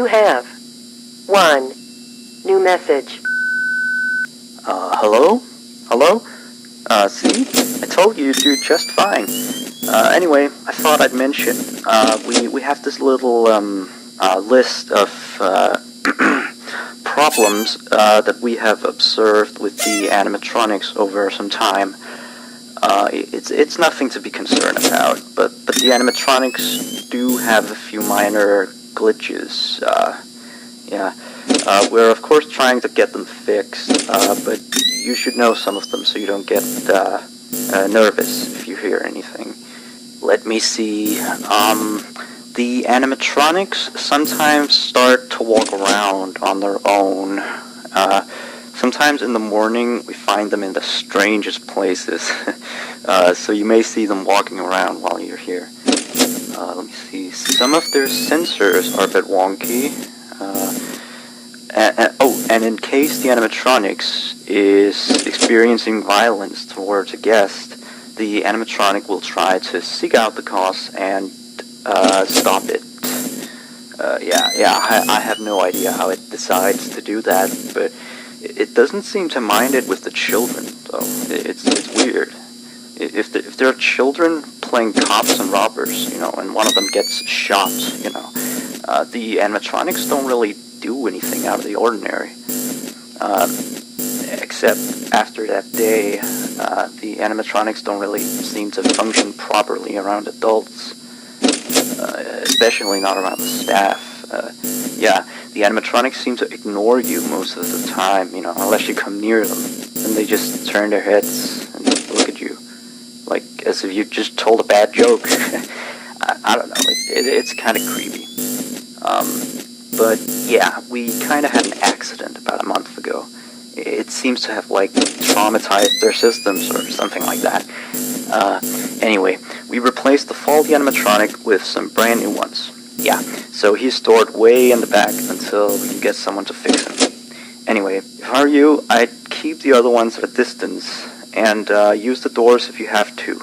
You have 1 new message. Hello? Hello? See? I told you you'd do just fine. Anyway, I thought I'd mention, we have this little, list of, problems, that we have observed with the animatronics over some time. It's nothing to be concerned about, but the animatronics do have a few minor glitches. Yeah. We're of course trying to get them fixed, but you should know some of them so you don't get nervous if you hear anything. Let me see. The animatronics sometimes start to walk around on their own. Sometimes in the morning we find them in the strangest places, so you may see them walking around while you're here. Let me see. Some of their sensors are a bit wonky. And in case the animatronics is experiencing violence towards a guest, the animatronic will try to seek out the cause and stop it. I have no idea how it decides to do that, but it doesn't seem to mind it with the children, though. It's weird. If there are children playing cops and robbers, and one of them gets shot, the animatronics don't really do anything out of the ordinary. Except after that day, the animatronics don't really seem to function properly around adults, especially not around the staff. The animatronics seem to ignore you most of the time, unless you come near them, and they just turn their heads and look at you, like as if you just told a bad joke. I don't know, it's kind of creepy. But yeah, we kind of had an accident about a month ago. It seems to have, traumatized their systems or something like that. Anyway, we replaced the faulty animatronic with some brand new ones. Yeah, so he's stored way in the back until we can get someone to fix him. Anyway, if I were you, I'd keep the other ones at a distance, and use the doors if you have to.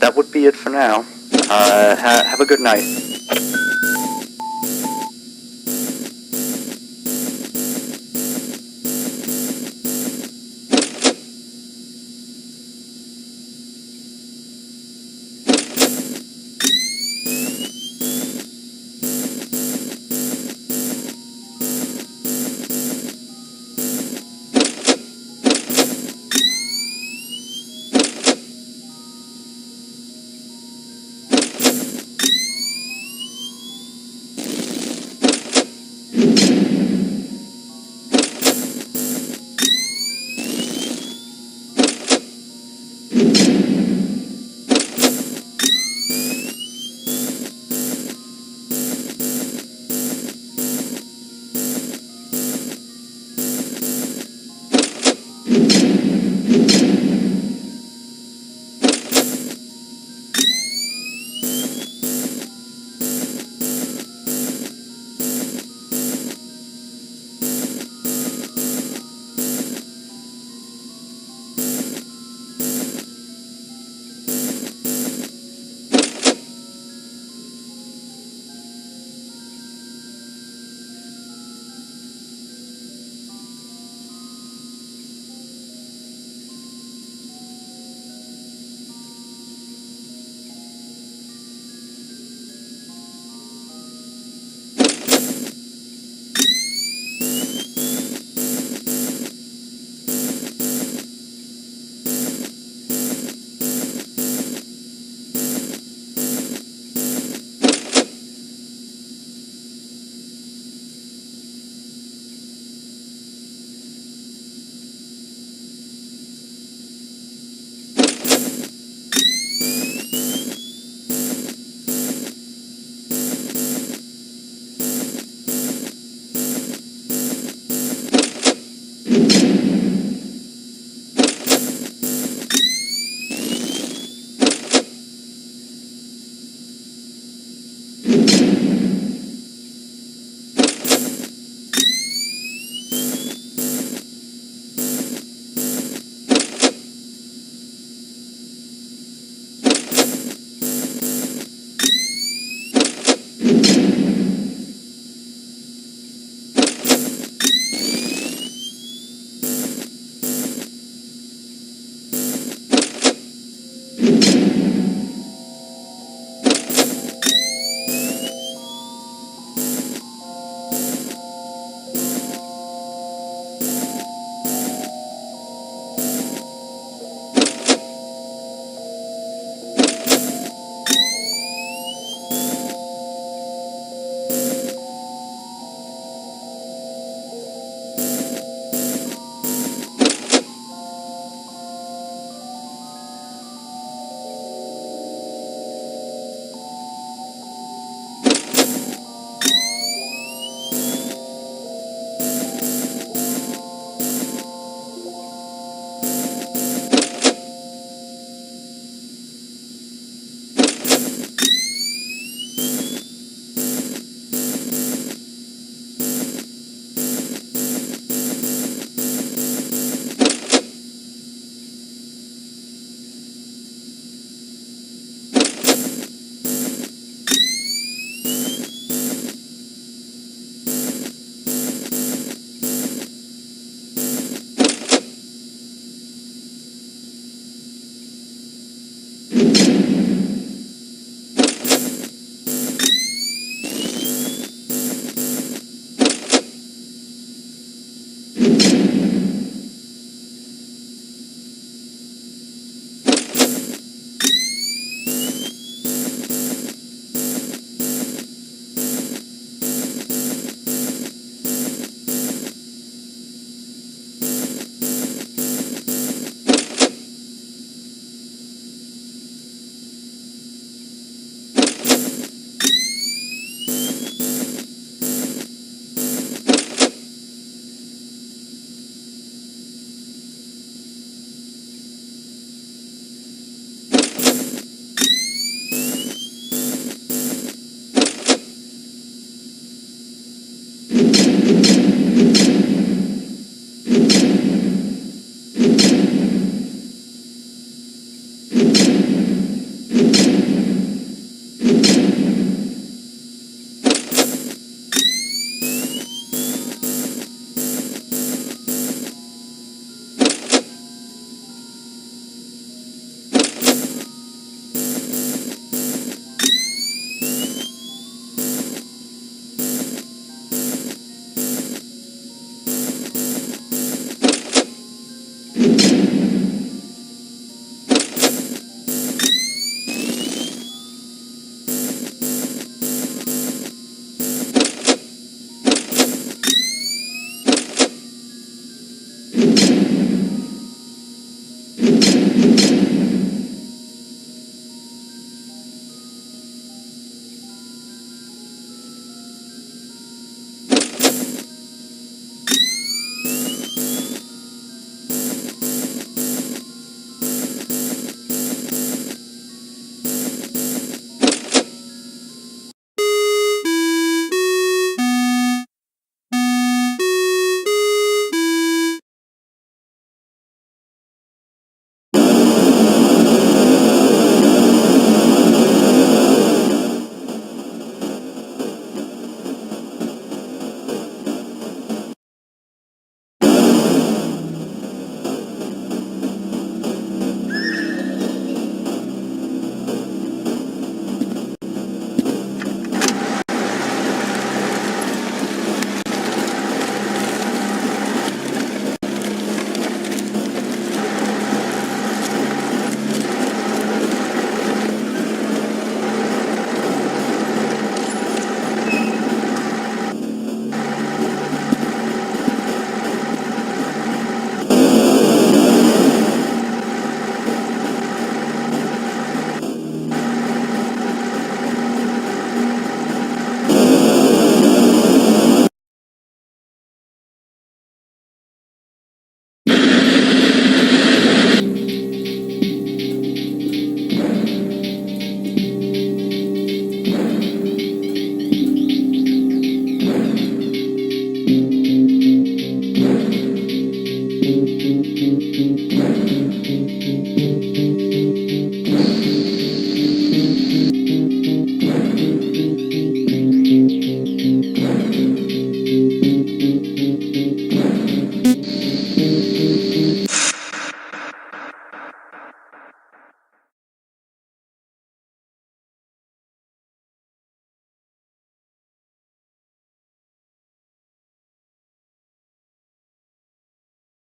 That would be it for now. Have a good night.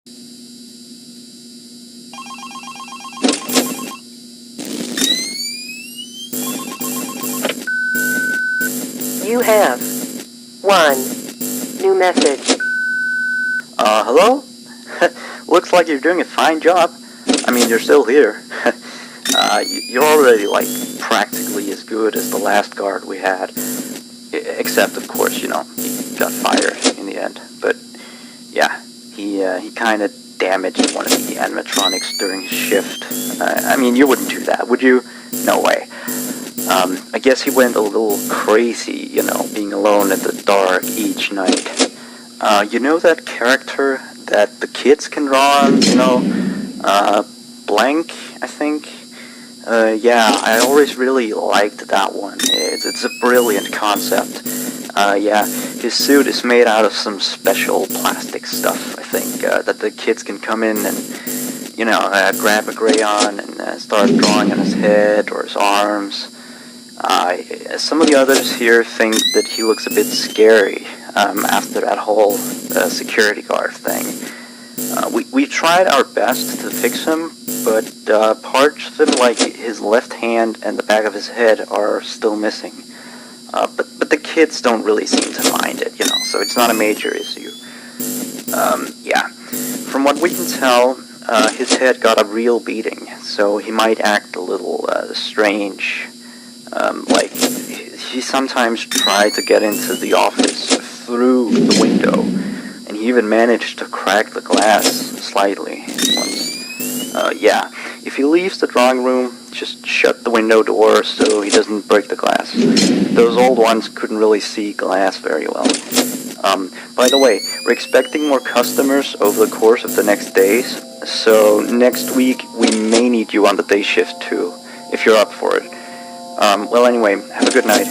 You have 1 new message. Hello? Looks like you're doing a fine job. I mean, you're still here. You're already, like, practically as good as the last guard we had. Except, of course, he got fired in the end. But, yeah, he kind of damaged one of the animatronics during his shift. I mean, you wouldn't do that, would you? No way. I guess he went a little crazy, being alone in the dark each night. You know that character that the kids can draw on, Blank, I think? Yeah, I always really liked that one. It's a brilliant concept. Yeah, his suit is made out of some special plastic stuff, I think, that the kids can come in and, grab a crayon and start drawing on his head or his arms. Some of the others here think that he looks a bit scary after that whole security guard thing. We tried our best to fix him, but parts of him, like his left hand and the back of his head, are still missing. But the kids don't really seem to mind it, so it's not a major issue. Yeah, from what we can tell, his head got a real beating, so he might act a little strange. Like, he sometimes tried to get into the office through the window, and he even managed to crack the glass slightly once. Yeah, if he leaves the drawing room, just shut the window door so he doesn't break the glass. Those old ones couldn't really see glass very well. By the way, we're expecting more customers over the course of the next days, so next week we may need you on the day shift too, if you're up for it. Well, anyway, have a good night.